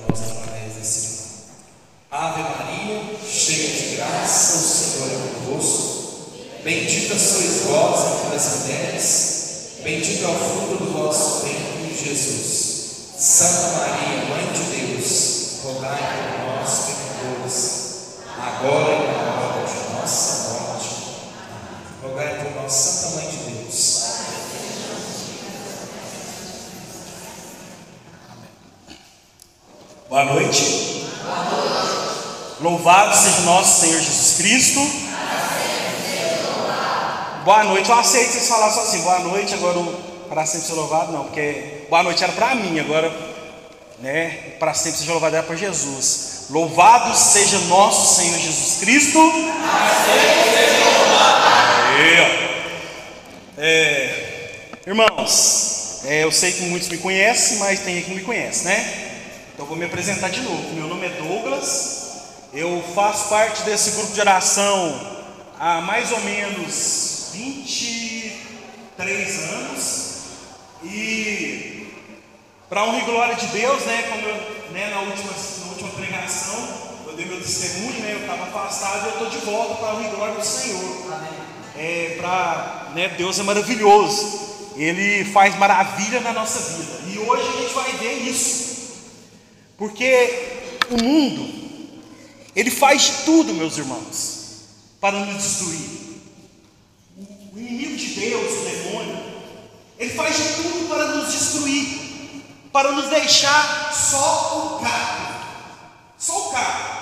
nós através desse irmão. Ave Maria, cheia de graça, o Senhor é convosco. Bendita sois vós entre as mulheres, bendito é o fruto do vosso ventre, Jesus. Santa Maria, Mãe de Deus, rogai por nós, pecadores, agora e na hora de nossa morte. Amém. Rogai por nós, Santa Mãe de Deus. Boa noite. Louvado seja o nosso Senhor Jesus Cristo. Boa noite. Eu aceito vocês falar só assim, boa noite, agora para sempre ser louvado, não, porque boa noite era para mim, agora, né, para sempre seja louvado era para Jesus. Louvado seja nosso Senhor Jesus Cristo. Irmãos, eu sei que muitos me conhecem, mas tem gente que não me conhece, né? Então vou me apresentar de novo. Meu nome é Douglas. Eu faço parte desse grupo de oração há mais ou menos 23 anos. E para honra e glória de Deus, né, como eu, né, na última pregação, eu dei meu testemunho, né, eu estava afastado e eu estou de volta para a honra e glória do Senhor. Amém. Deus é maravilhoso. Ele faz maravilha na nossa vida. E hoje a gente vai ver isso. Porque o mundo, ele faz de tudo, meus irmãos, para nos destruir. O inimigo de Deus, o demônio, ele faz de tudo para nos destruir, para nos deixar só o carro. Só o carro.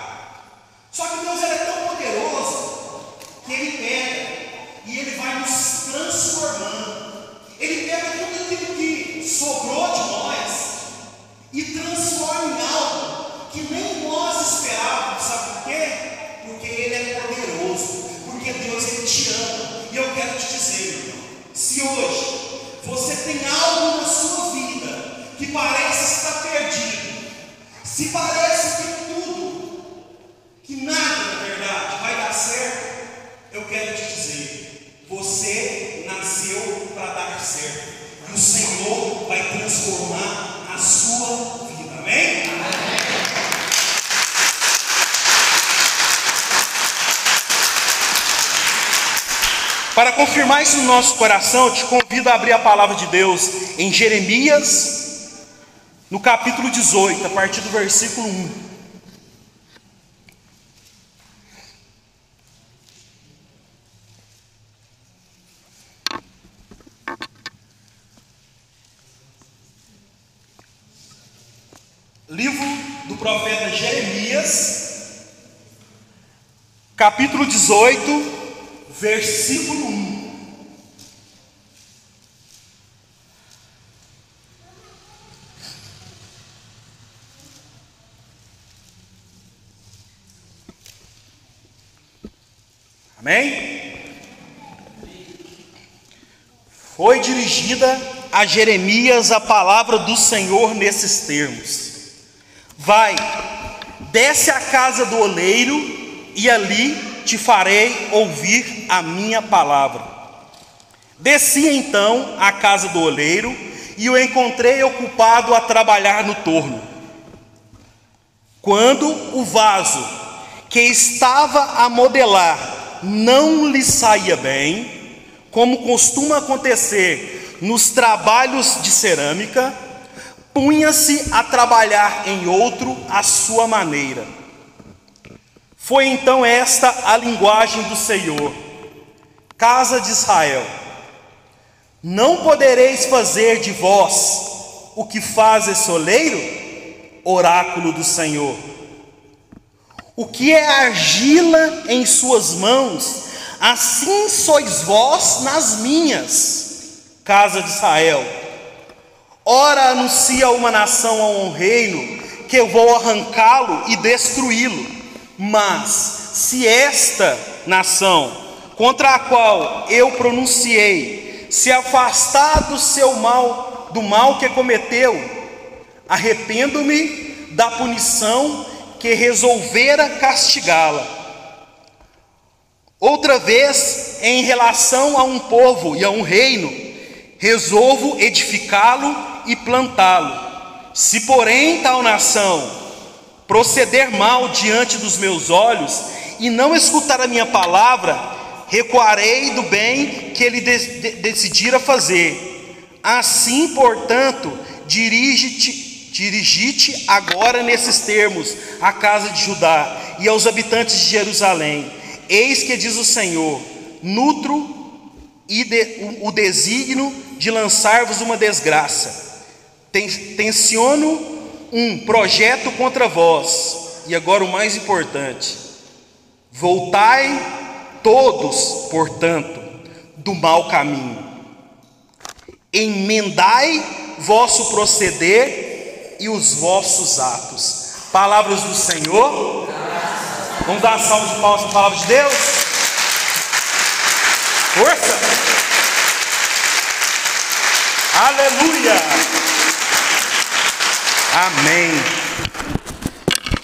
Só que Deus é tão poderoso que Ele pega e Ele vai nos transformando. Ele pega tudo aquilo que sobrou de nós e transforma em algo que nem nós esperávamos. Sabe por quê? Porque Ele é poderoso, porque Deus, Ele te ama. E eu quero te dizer, meu irmão, se hoje você tem algo na sua vida que parece estar perdido, se parece que tudo, que nada na verdade vai dar certo, eu quero te dizer, você nasceu para dar certo, e o Senhor vai transformar a sua vida. Amém? Amém. Para confirmar isso no nosso coração, eu te convido a abrir a palavra de Deus em Jeremias, no capítulo 18, a partir do versículo 1. Livro do profeta Jeremias, capítulo 18, versículo 1. Amém? Foi dirigida a Jeremias a palavra do Senhor nesses termos: vai, desce à casa do oleiro, e ali te farei ouvir a minha palavra. Desci então à casa do oleiro, e o encontrei ocupado a trabalhar no torno. Quando o vaso que estava a modelar não lhe saía bem, como costuma acontecer nos trabalhos de cerâmica, punha-se a trabalhar em outro à sua maneira. Foi então esta a linguagem do Senhor: casa de Israel, não podereis fazer de vós o que faz esse oleiro? Oráculo do Senhor. O que é argila em suas mãos, assim sois vós nas minhas, casa de Israel. Ora anuncia uma nação a um reino, que eu vou arrancá-lo e destruí-lo. Mas se esta nação, contra a qual eu pronunciei, se afastar do seu mal, do mal que cometeu, arrependo-me da punição que resolvera castigá-la. Outra vez, em relação a um povo e a um reino, resolvo edificá-lo e plantá-lo, Se porém tal nação proceder mal diante dos meus olhos e não escutar a minha palavra, recuarei do bem que ele decidira fazer. Assim, portanto, dirige-te agora nesses termos à casa de Judá e aos habitantes de Jerusalém. Eis que diz o Senhor: nutro o desígnio de lançar-vos uma desgraça. Tenciono um projeto contra vós. E agora o mais importante: voltai todos, portanto, do mau caminho. Emendai vosso proceder e os vossos atos. Palavras do Senhor. Vamos dar uma salva de palmas para a palavra de Deus. Força! Aleluia! Amém.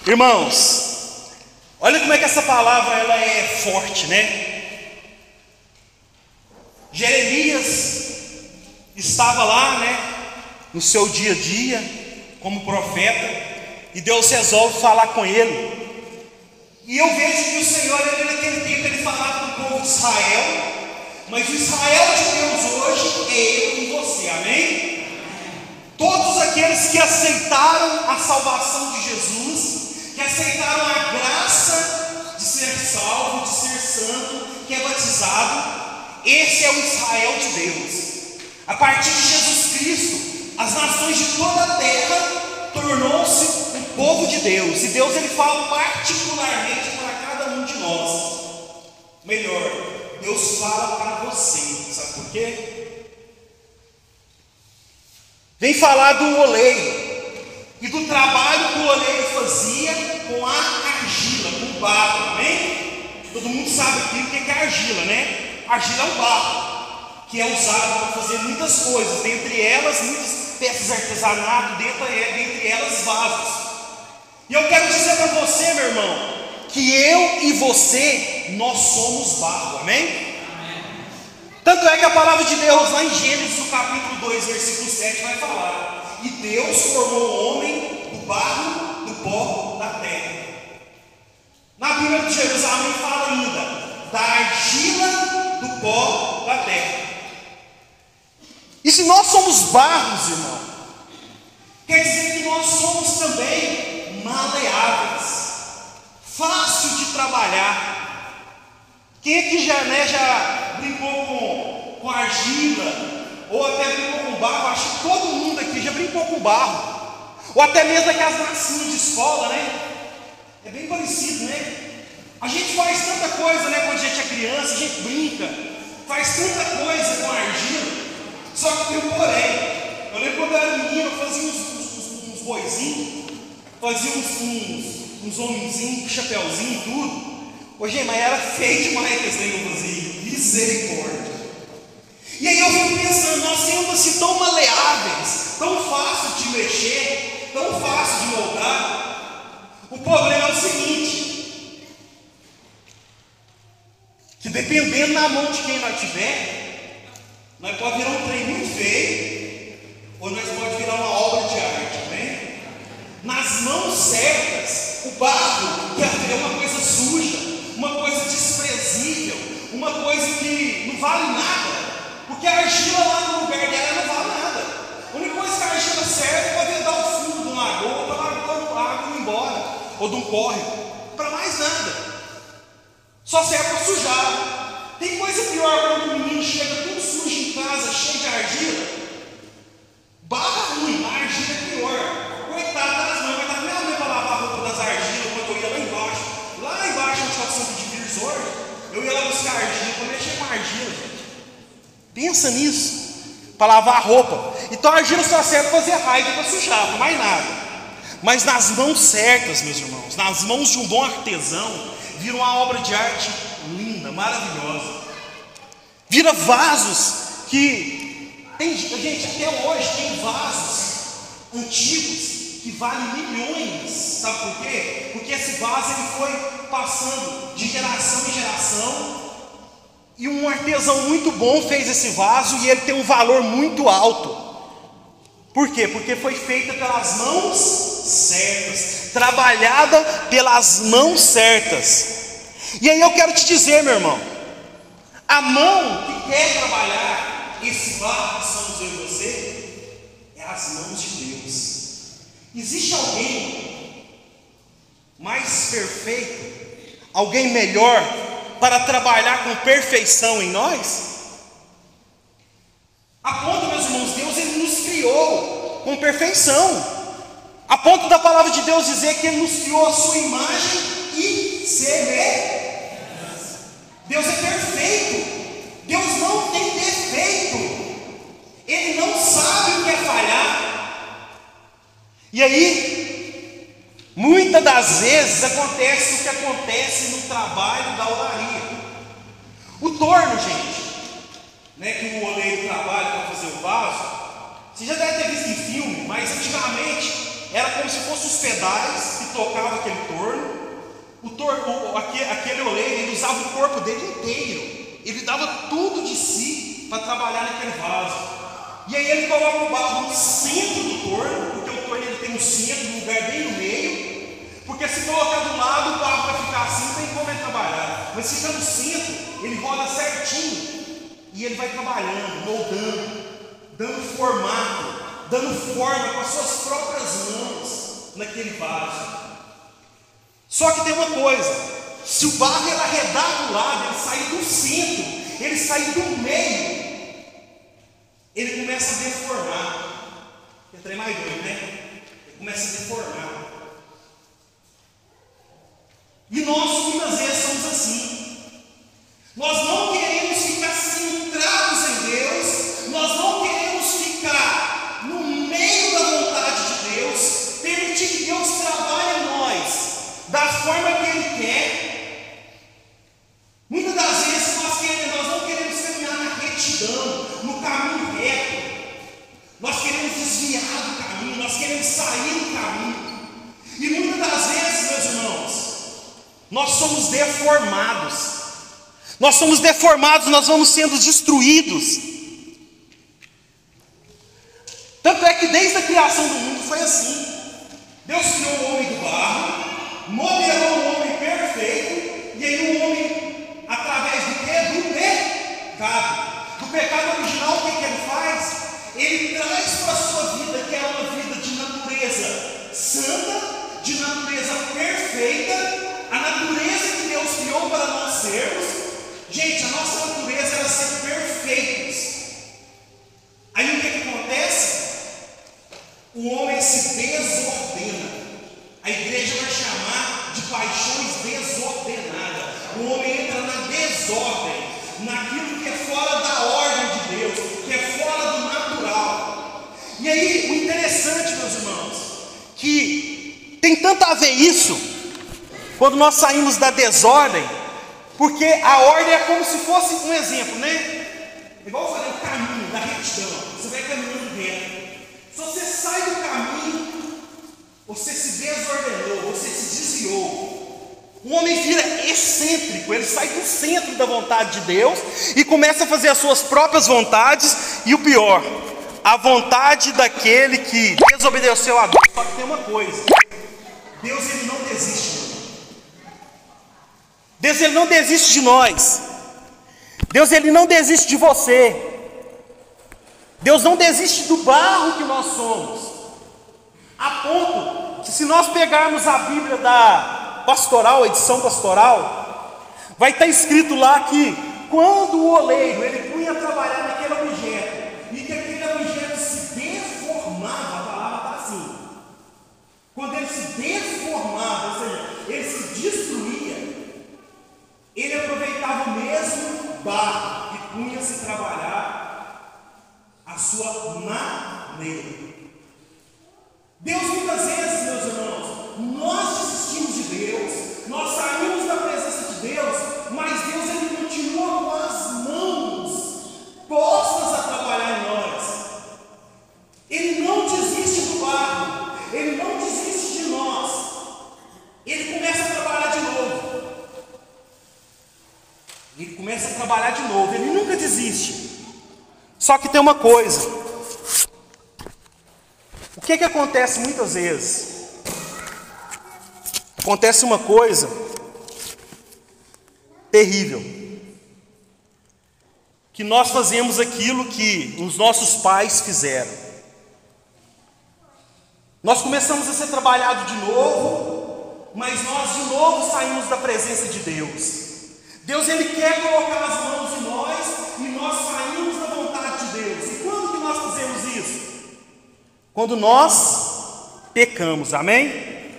Irmãos, olha como é que essa palavra ela é forte, né? Jeremias estava lá, né, no seu dia a dia como profeta, e Deus resolve falar com ele. E eu vejo que o Senhor, naquele tempo, ele falava com o povo de Israel, mas o Israel de Deus hoje é eu e você, amém? Todos aqueles que aceitaram a salvação de Jesus, que aceitaram a graça de ser salvo, de ser santo, que é batizado, esse é o Israel de Deus. A partir de Jesus Cristo, as nações de toda a terra tornou-se o povo de Deus. E Deus ele fala particularmente para cada um de nós. Melhor, Deus fala para você. Sabe por quê? Vem falar do oleiro e do trabalho que o oleiro fazia com a argila, com o barro, amém? Todo mundo sabe aqui o que é argila, né? Argila é o barro que é usado para fazer muitas coisas, dentre elas muitas peças de artesanato, dentre elas vasos. E eu quero dizer para você, meu irmão, que eu e você, nós somos barro, amém? Tanto é que a palavra de Deus lá em Gênesis, no capítulo 2, versículo 7, vai falar: e Deus formou o homem do barro, do pó da terra. Na Bíblia de Jerusalém fala ainda da argila do pó da terra. E se nós somos barros, irmão, quer dizer que nós somos também maleáveis, fácil de trabalhar. Quem aqui já brincou com argila, ou até brincou com barro? Acho que todo mundo aqui já brincou com barro, ou até mesmo aquelas massinhas de escola, né? É bem parecido, né? A gente faz tanta coisa, né? Quando a gente é criança, a gente brinca, faz tanta coisa com argila. Só que tem um porém. Eu lembro quando eu era menino, eu fazia uns boizinhos, fazia uns homenzinhos, um chapéuzinho e tudo. Hoje, mas era feio demais que esse trem que eu fazia. Misericórdia. E aí eu fico pensando, nós sendo assim tão maleáveis, tão fácil de mexer, tão fácil de moldar. O problema é o seguinte: que dependendo da mão de quem nós tiver, nós pode virar um trem muito feio, ou nós pode virar uma obra de arte, amém? Nas mãos certas, o barro, que é uma coisa suja, uma coisa desprezível, uma coisa que não vale nada, porque a argila lá no lugar dela não vale nada. A única coisa que a argila serve é para vedar o fundo de um lagoa, ou para largar a água ir embora, ou de um córrego, para mais nada. Só serve para sujar. Tem coisa pior quando o menino chega tudo sujo em casa, cheio de argila. Barra ruim, a argila é pior. Coitado das mães, mas minha mãe para lavar a roupa das argilas quando eu ia lá embaixo onde estava o Santo Divisor, eu ia lá buscar argila, para mexer com argila, gente. Pensa nisso, para lavar a roupa. Então a argila só serve para fazer raiva e para sujar, para mais nada. Mas nas mãos certas, meus irmãos, nas mãos de um bom artesão, vira uma obra de arte linda, maravilhosa. Vira vasos que tem, gente, até hoje tem vasos antigos que valem milhões. Sabe por quê? Porque esse vaso ele foi passando de geração em geração, e um artesão muito bom fez esse vaso, e ele tem um valor muito alto. Por quê? Porque foi feita pelas mãos certas, trabalhada pelas mãos certas. E aí eu quero te dizer, meu irmão, a mão que quer trabalhar esse barro que somos eu e você, é as mãos de Deus. Existe alguém mais perfeito, alguém melhor para trabalhar com perfeição em nós? A ponto, meus irmãos, Deus ele nos criou com perfeição, a ponto da palavra de Deus dizer que Ele nos criou a sua imagem e semelhança. Deus é perfeito, Deus não tem defeito, Ele não sabe o que é falhar. E aí, muitas das vezes acontece o que acontece no trabalho da olaria. O torno, gente, né, que o oleiro trabalha para fazer o vaso, você já deve ter visto em filme, mas antigamente era como se fossem os pedais que tocavam aquele torno. Aquele oleiro, ele usava o corpo dele inteiro, ele dava tudo de si para trabalhar naquele vaso. E aí ele coloca o barro no centro do torno, porque o torno ele tem um centro, um lugar bem no meio, porque se colocar do lado o barro vai ficar assim, não tem como ele trabalhar. Mas fica no centro, ele roda certinho, e ele vai trabalhando, moldando, dando formato, dando forma com as suas próprias mãos naquele vaso. Só que tem uma coisa: se o barro ele arredar do lado, ele sair do centro, ele sair do meio, ele começa a deformar. É trem mais doido, né? Ele começa a deformar. E nós muitas vezes somos assim. Nós não queremos ficar centrados em Deus, nós não queremos ficar no meio da vontade de Deus, permitir que Deus trabalhe em nós da forma que Ele quer. Muitas das vezes nós não queremos caminhar na retidão, no caminho reto, nós queremos desviar do caminho, nós queremos sair do caminho. E muitas das vezes, meus irmãos, nós somos deformados. Nós somos deformados, nós vamos sendo destruídos. Tanto é que desde a criação do mundo foi assim. Deus criou o homem do barro, modelou o homem perfeito, e aí o homem, através do quê? Do pecado. Do pecado original, o que ele faz? Ele traz para a sua vida, que é uma vida de natureza santa, de natureza perfeita, a natureza que Deus criou para nós sermos. Gente, a nossa natureza era ser perfeitos. Aí o que acontece? O homem se desordena. A igreja vai chamar de paixões desordenadas. O homem entra na desordem, naquilo que é fora da ordem de Deus, que é fora do natural. E aí, o interessante, meus irmãos, que tem tanto a ver isso, quando nós saímos da desordem, porque a ordem é como se fosse um exemplo, né? Igual eu falei, o caminho da retidão. Você vai caminhando reto. Se você sai do caminho, você se desordenou, você se desviou. O homem vira excêntrico, ele sai do centro da vontade de Deus e começa a fazer as suas próprias vontades. E o pior, a vontade daquele que desobedeceu a Deus. Só que tem uma coisa: Deus ele não desiste. Deus ele não desiste de nós. Deus ele não desiste de você. Deus não desiste do barro que nós somos. A ponto que, se nós pegarmos a Bíblia da pastoral, a edição pastoral, vai estar escrito lá que quando o oleiro ele punha a trabalhar naquele objeto e que aquele objeto se deformava, a palavra está assim, quando ele se deformava, ou seja, ele se destruía, ele aproveitava o mesmo barro e punha-se trabalhar a sua maneira. Deus muitas vezes, meus irmãos, nós desistimos de Deus, nós saímos da presença de Deus, mas Deus ele continua com as mãos postas a trabalhar em nós. Ele não desiste do barro, ele não desiste de nós, ele começa a trabalhar de novo. Ele começa a trabalhar de novo, ele nunca desiste. Só que tem uma coisa: que acontece muitas vezes? Acontece uma coisa terrível, que nós fazemos aquilo que os nossos pais fizeram. Nós começamos a ser trabalhados de novo, mas nós de novo saímos da presença de Deus. Deus, Ele quer colocar as mãos em nós e nós saímos da vontade de Deus. E quando que nós fazemos isso? Quando nós pecamos, amém?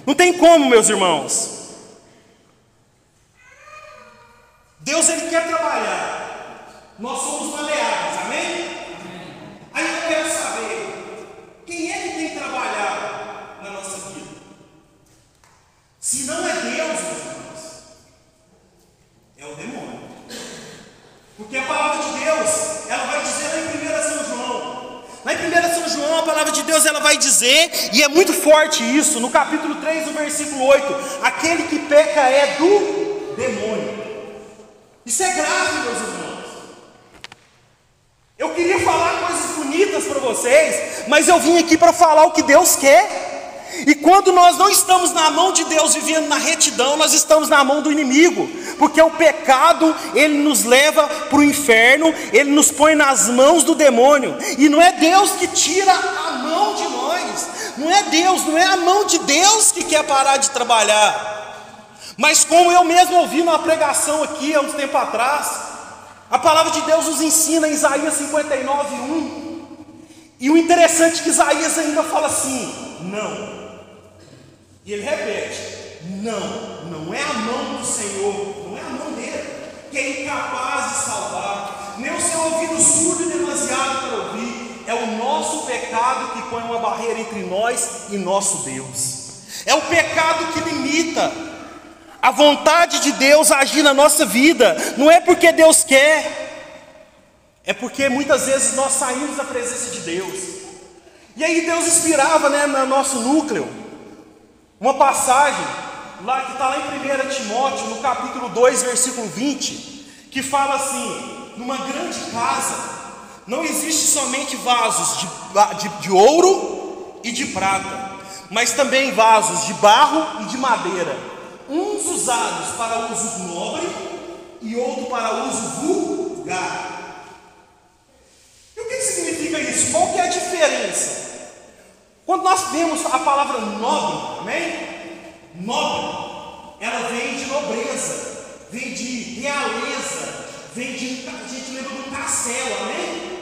Não tem como, meus irmãos. Deus, Ele quer trabalhar. Nós somos maleáveis, amém? Aí eu quero saber, quem é que tem trabalhado na nossa vida? Se não é Deus, meus irmãos, é o demônio. Porque a palavra de Deus, ela vai dizer lá em 1 São João. Lá em 1 São João, a palavra de Deus, ela vai dizer, e é muito forte isso, no capítulo 3, no versículo 8, aquele que peca é do demônio. Isso é grave, meus irmãos. Eu queria falar coisas bonitas para vocês, mas eu vim aqui para falar o que Deus quer. E quando nós não estamos na mão de Deus, vivendo na retidão, nós estamos na mão do inimigo, porque o pecado, ele nos leva para o inferno, ele nos põe nas mãos do demônio, e não é Deus que tira a mão de nós, não é Deus, não é a mão de Deus que quer parar de trabalhar. Mas como eu mesmo ouvi numa pregação aqui há uns tempo atrás, a palavra de Deus nos ensina em Isaías 59:1, e o interessante é que Isaías ainda fala assim, não. E ele repete, não é a mão do Senhor, não é a mão dele, que é incapaz de salvar, nem o seu ouvido surdo e demasiado para ouvir, é o nosso pecado que põe uma barreira entre nós e nosso Deus, é o pecado que limita a vontade de Deus agir na nossa vida. Não é porque Deus quer, é porque muitas vezes nós saímos da presença de Deus. E aí Deus inspirava, no nosso núcleo, uma passagem lá que está lá em 1 Timóteo, no capítulo 2, versículo 20, que fala assim: numa grande casa não existe somente vasos de ouro e de prata, mas também vasos de barro e de madeira, uns usados para uso nobre e outro para uso vulgar. E o que significa isso? Qual que é a diferença? Quando nós vemos a palavra nobre, amém? Nobre, ela vem de nobreza, vem de realeza, vem de, a gente lembra do castelo, amém?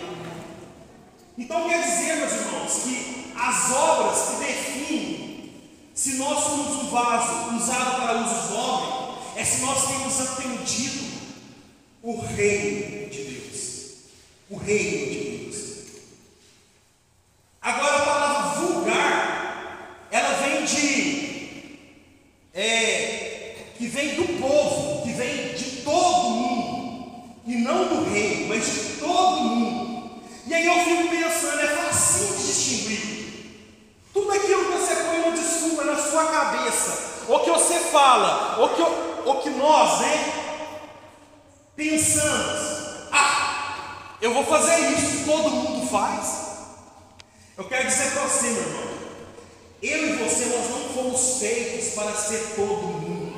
Então quer dizer, meus irmãos, que as obras que definem se nós somos um vaso usado para usos nobres, é se nós temos atendido o reino de Deus. O reino de Deus. Agora a palavra vulgar, ela vem que vem do povo, que vem de todo mundo, e não do reino, mas de todo mundo. E aí eu fico pensando, é fácil de distinguir. Tudo aquilo que você põe no discurso, na sua cabeça, ou que você fala, ou que nós, pensamos, eu vou fazer isso, todo mundo faz. Eu quero dizer para você, meu irmão, eu e você, nós não fomos feitos para ser todo mundo.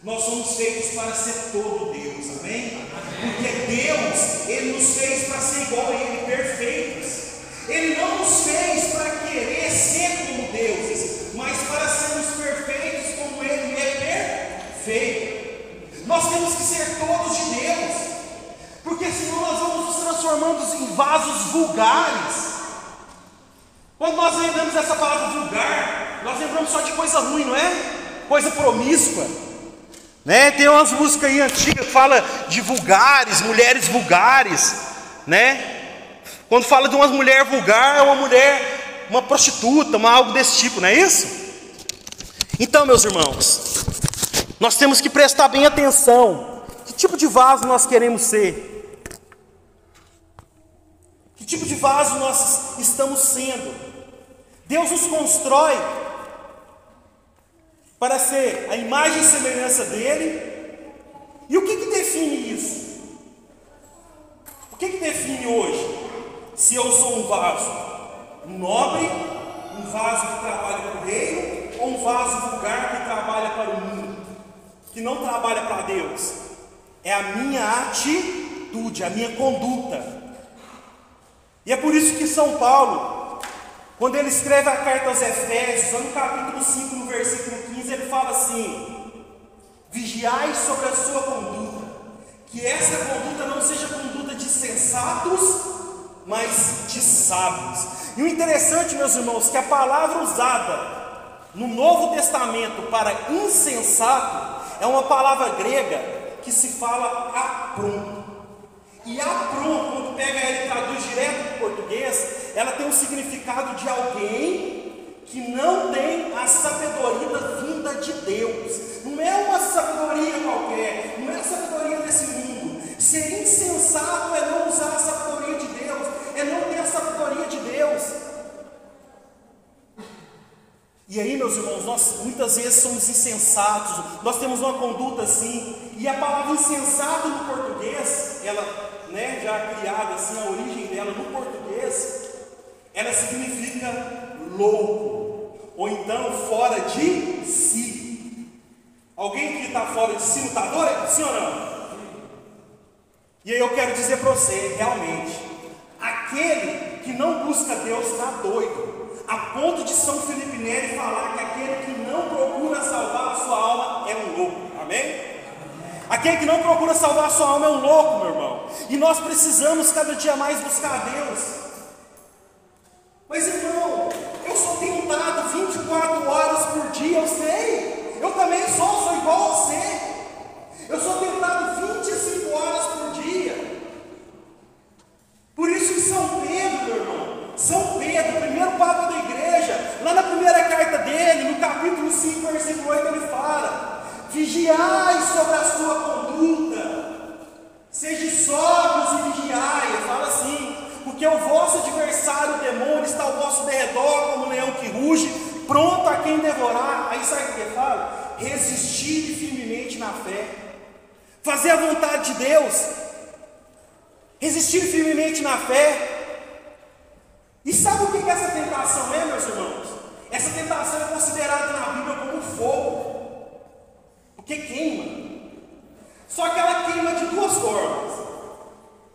Nós somos feitos para ser todo Deus, amém? Porque Deus, Ele nos fez para ser igual a Ele, perfeitos. Ele não nos fez para querer ser como deuses, mas para sermos perfeitos como Ele é perfeito. Nós temos que ser todos de Deus, porque senão nós vamos nos transformando em vasos vulgares. Quando nós lembramos essa palavra vulgar, nós lembramos só de coisa ruim, não é? Coisa promíscua, né? Tem umas músicas aí antigas que fala de vulgares, mulheres vulgares, né? Quando fala de uma mulher vulgar, é uma mulher, uma prostituta, algo desse tipo, não é isso? Então, meus irmãos, nós temos que prestar bem atenção. Que tipo de vaso nós queremos ser? Que tipo de vaso nós estamos sendo? Deus nos constrói para ser a imagem e semelhança dEle. E o que define isso? O que define hoje se eu sou um vaso Um nobre, um vaso que trabalha para o reino, ou um vaso vulgar que trabalha para o mundo, que não trabalha para Deus? É a minha atitude, a minha conduta. E é por isso que São Paulo, quando ele escreve a carta aos Efésios, no capítulo 5, no versículo 15, ele fala assim: vigiai sobre a sua conduta, que essa conduta não seja conduta de sensatos, mas de sábios. E o interessante, meus irmãos, que a palavra usada no Novo Testamento para insensato é uma palavra grega que se fala apron. E apron, quando pega ela e traduz direto para o português, ela tem o significado de alguém que não tem a sabedoria vinda de Deus. Não é uma sabedoria qualquer, não é a sabedoria desse mundo. Ser insensato é não usar a sabedoria de Deus, é não ter a sabedoria de Deus. E aí, meus irmãos, nós muitas vezes somos insensatos, nós temos uma conduta assim, e a palavra insensato no português, ela, já criada assim, a origem dela no português, ela significa louco, ou então fora de si. Alguém que está fora de si não está doido? Sim ou não? E aí eu quero dizer para você, realmente, aquele que não busca Deus está doido, a ponto de São Felipe Neri falar que aquele que não procura salvar a sua alma é um louco, amém? Aquele que não procura salvar a sua alma é um louco, meu irmão, e nós precisamos cada dia mais buscar Deus. Mas irmão, eu sou tentado 24 horas por dia, eu sei, eu também sou igual a você, eu sou tentado 25 horas por dia. Por isso que São Pedro, meu irmão, São Pedro, o primeiro Papa da igreja, lá na primeira carta dele, no capítulo 5, versículo 8, ele fala: vigiai sobre a sua conduta, sejam sóbrios e vigiai. Ele fala assim: porque o vosso adversário, o demônio, está ao vosso derredor como um leão que ruge, pronto a quem devorar. Aí sabe o que ele fala? Resistir firmemente na fé, fazer a vontade de Deus, resistir firmemente na fé. E sabe o que essa tentação é, meus irmãos? Essa tentação é considerada na Bíblia como fogo, porque queima. Só que ela queima de duas formas.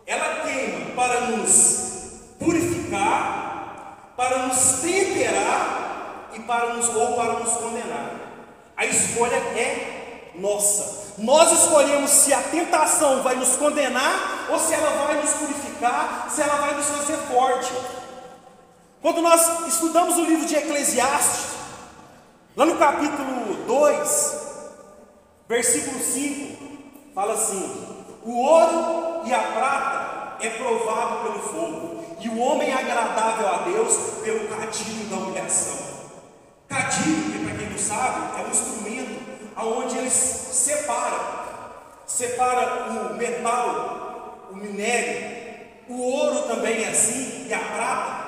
Ela queima para nos purificar, para nos temperar e para nos condenar. A escolha é nossa. Nós escolhemos se a tentação vai nos condenar ou se ela vai nos purificar, se ela vai nos fazer forte. Quando nós estudamos o livro de Eclesiastes, lá no capítulo 2, versículo 5, fala assim: o ouro e a prata é provado pelo fogo, e o homem é agradável a Deus pelo cadinho da humilhação. Cadinho, que para quem não sabe, é um instrumento onde eles separa o metal, o minério. O ouro também é assim, e a prata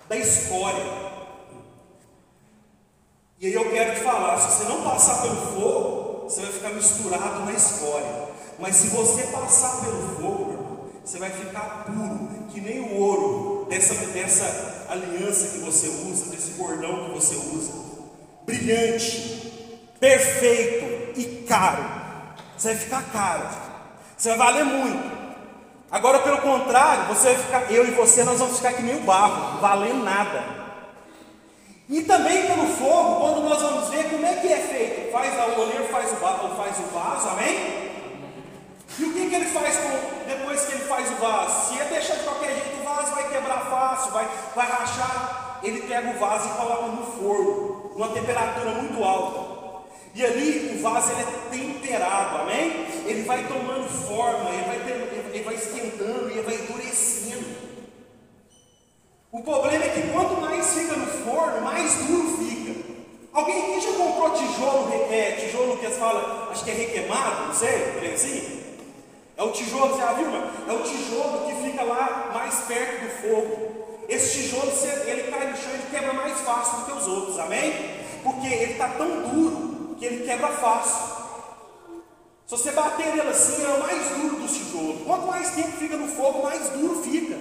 da escória. E aí eu quero te falar, se você não passar pelo fogo, você vai ficar misturado na escória. Mas se você passar pelo fogo, meu irmão, você vai ficar puro, que nem o ouro dessa aliança que você usa, desse cordão que você usa, brilhante, perfeito e caro. Você vai ficar caro, você vai valer muito. Agora, pelo contrário, você vai ficar, eu e você, nós vamos ficar que nem o barro, valendo nada. E também pelo fogo, quando nós vamos ver como é que é feito, o oleiro faz o vaso, amém? E o que ele faz depois que ele faz o vaso? Se ele deixar de qualquer jeito, o vaso vai quebrar fácil, vai rachar. Ele pega o vaso e coloca no forno, numa temperatura muito alta. E ali o vaso ele é temperado, amém? Ele vai tomando forma, ele vai esquentando e ele vai endurecendo. O problema é que quanto mais fica no forno, mais duro fica. Alguém aqui já comprou tijolo que eles falam, acho que é requeimado, não sei, assim? É o tijolo, você já viu, mano? É o tijolo que fica lá mais perto do fogo. Esse tijolo, ele cai no chão, ele quebra mais fácil do que os outros, amém? Porque ele está tão duro que ele quebra fácil. Se você bater ele assim, ele é o mais duro dos tijolos. Quanto mais tempo fica no fogo, mais duro fica,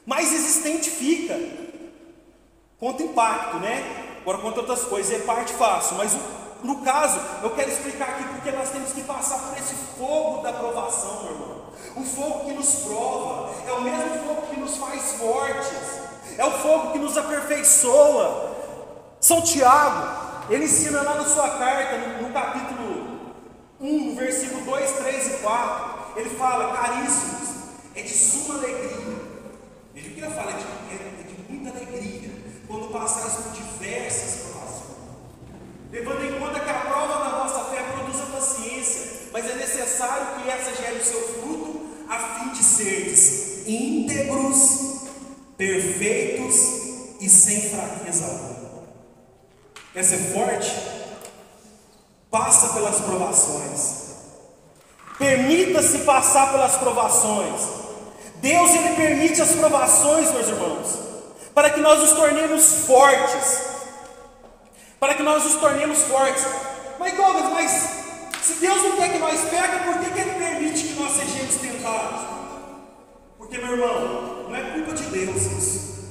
mais resistente fica. contra impacto, né? Agora contra outras coisas é parte fácil, mas no caso, eu quero explicar aqui porque nós temos que passar por esse fogo da provação, meu irmão. O fogo que nos prova, é o mesmo fogo que nos faz fortes, é o fogo que nos aperfeiçoa. São Tiago, ele ensina lá na sua carta, no capítulo 1, no versículo 2, 3 e 4, ele fala: caríssimos, é de suma alegria. Veja o que ele fala, é de muita alegria, quando passares por diversas provações, levando em conta que a prova da vossa fé produz a paciência, mas é necessário que essa gere o seu fruto, a fim de seres íntegros, perfeitos e sem fraqueza alguma. Quer ser forte? Passa pelas provações. Permita-se passar pelas provações. Deus, ele permite as provações, meus irmãos, para que nós nos tornemos fortes. Para que nós nos tornemos fortes. Mas Douglas, mas se Deus não quer que nós peguemos, por que ele permite que nós sejamos tentados? Porque, meu irmão, não é culpa de Deus isso.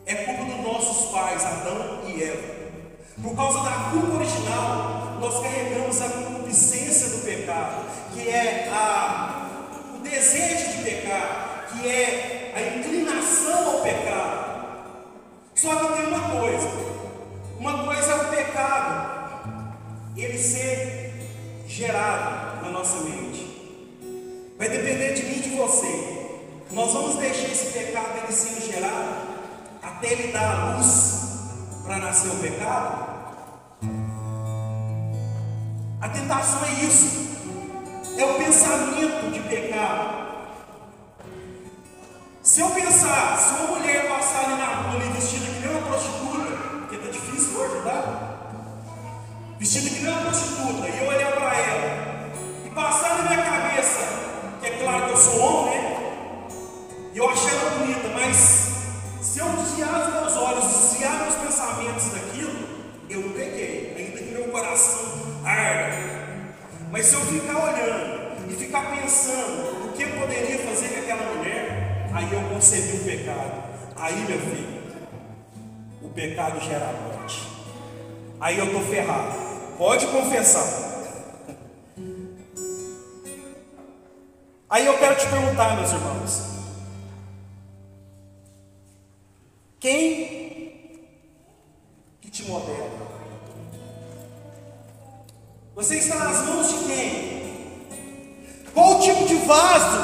É culpa dos nossos pais, Adão e Eva. Por causa da culpa original, nós carregamos a concupiscência do pecado, que é o desejo de pecar, que é a inclinação ao pecado. Só que tem uma coisa é o pecado, ele ser gerado na nossa mente. Vai depender de mim e de você. Nós vamos deixar esse pecado ele sendo gerado até ele dar a luz para nascer o pecado? A tentação é isso, é o pensamento de pecado. Se eu pensar, se uma mulher passar ali na rua ali, vestida que nem uma prostituta, porque está difícil hoje, tá? Vestida que nem uma prostituta, e eu olhar para ela e passar na minha cabeça, que é claro que eu sou homem, né? E eu achei ela bonita, mas se eu desviar os meus olhos, desviar meus pensamentos daquilo, eu não peguei, ainda que meu coração arda. Mas se eu ficar olhando e ficar pensando o que eu poderia fazer com aquela mulher, aí eu concebi o pecado. Aí, meu filho, o pecado gera morte. Aí eu estou ferrado. Pode confessar. Aí eu quero te perguntar, meus irmãos, quem que te modela? Você está nas mãos de quem? Qual tipo de vaso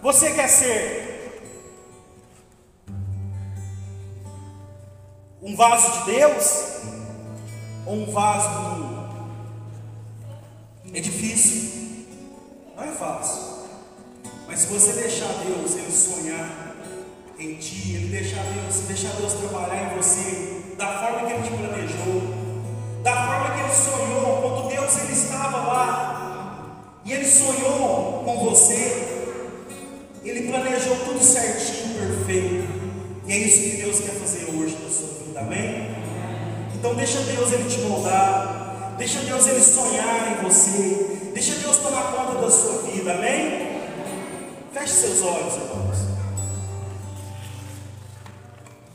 você quer ser? Um vaso de Deus? Ou um vaso do mundo? É difícil, não é fácil. Mas se você deixar Deus ele sonhar em ti, ele deixar Deus trabalhar em você da forma que ele te planejou, da forma que ele sonhou, quando Deus ele estava lá e ele sonhou com você, ele planejou tudo certinho, perfeito. E é isso que Deus quer fazer hoje na sua vida, amém? Então deixa Deus ele te moldar, deixa Deus ele sonhar em você, deixa Deus tomar conta da sua vida, amém? Feche seus olhos, irmãos.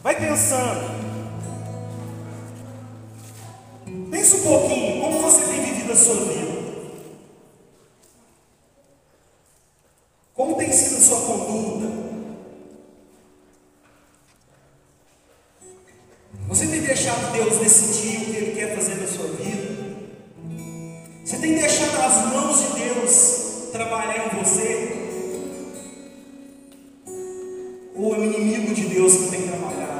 Vai pensando. Pensa um pouquinho, como você tem vivido a sua vida? Como tem sido a sua conduta? Você tem deixado Deus decidir o que Ele quer fazer na sua vida? Você tem deixado as mãos de Deus trabalhar em você? Ou é o inimigo de Deus que tem trabalhado?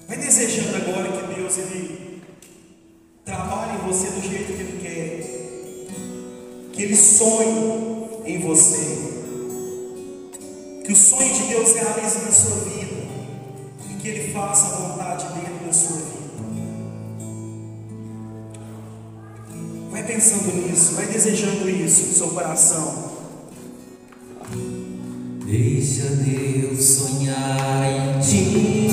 Vai desejando agora que Deus ele trabalhe em você do jeito que Ele quer, que Ele sonhe em você, que o sonho de Deus realize na sua vida e que Ele faça a vontade dEle na sua vida. Vai pensando nisso, vai desejando isso no seu coração. Deixa Deus sonhar em ti.